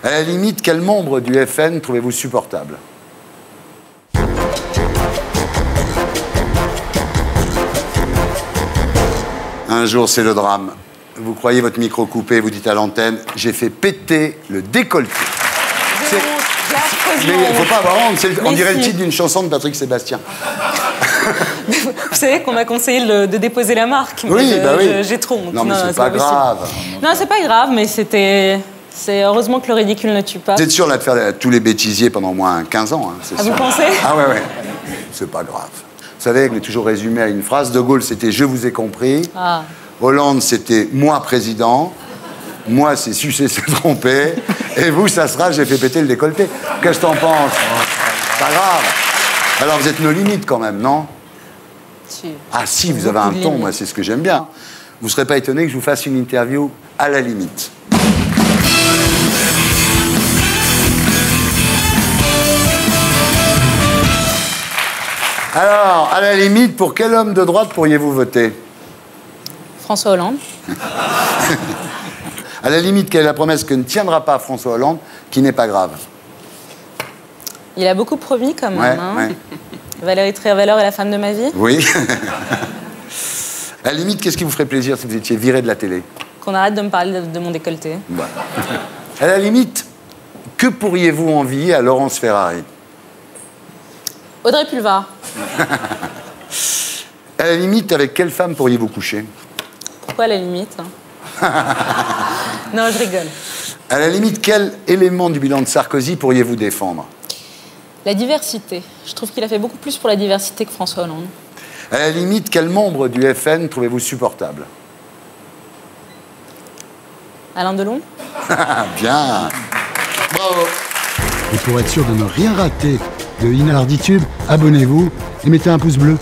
À la limite, quel membre du FN trouvez-vous supportable? Un jour, c'est le drame. Vous croyez votre micro coupé, vous dites à l'antenne, j'ai fait péter le décolleté. Mais il ne faut pas avoir honte, on dirait le titre d'une chanson de Patrick Sébastien. Vous savez qu'on m'a conseillé de déposer la marque. Oui, oui. J'ai trop honte. Non, mais c'est pas grave. Non, c'est pas grave, mais c'est heureusement que le ridicule ne tue pas. Vous êtes sûr là, de faire tous les bêtisiers pendant au moins 15 ans, hein, c'est sûr. Vous pensez? Ah ouais. C'est pas grave. Vous savez, je l'ai toujours résumé à une phrase. De Gaulle, c'était « je vous ai compris ». Hollande, c'était « moi, président ». Moi, c'est sucer, c'est tromper. Et vous, ça sera, j'ai fait péter le décolleté. Qu'est-ce que t'en penses? Pas grave. Alors, vous êtes nos limites quand même, non? Si. Ah si, vous avez un ton, moi, c'est ce que j'aime bien. Vous ne serez pas étonné que je vous fasse une interview à la limite. Alors, à la limite, pour quel homme de droite pourriez-vous voter? François Hollande. À la limite, quelle est la promesse que ne tiendra pas François Hollande, qui n'est pas grave? Il a beaucoup promis, quand même. Ouais, hein. ouais. Valérie Trierweiler est la femme de ma vie. Oui. À la limite, qu'est-ce qui vous ferait plaisir si vous étiez viré de la télé? Qu'on arrête de me parler de mon décolleté. Bah. À la limite, que pourriez-vous envier à Laurence Ferrari? Audrey Pulvar. À la limite, avec quelle femme pourriez-vous coucher? Pourquoi à la limite? Non, je rigole. À la limite, quel élément du bilan de Sarkozy pourriez-vous défendre? La diversité. Je trouve qu'il a fait beaucoup plus pour la diversité que François Hollande. À la limite, quel membre du FN trouvez-vous supportable? Alain Delon. Bien. Bravo. Et pour être sûr de ne rien rater de Inarditube, abonnez-vous et mettez un pouce bleu.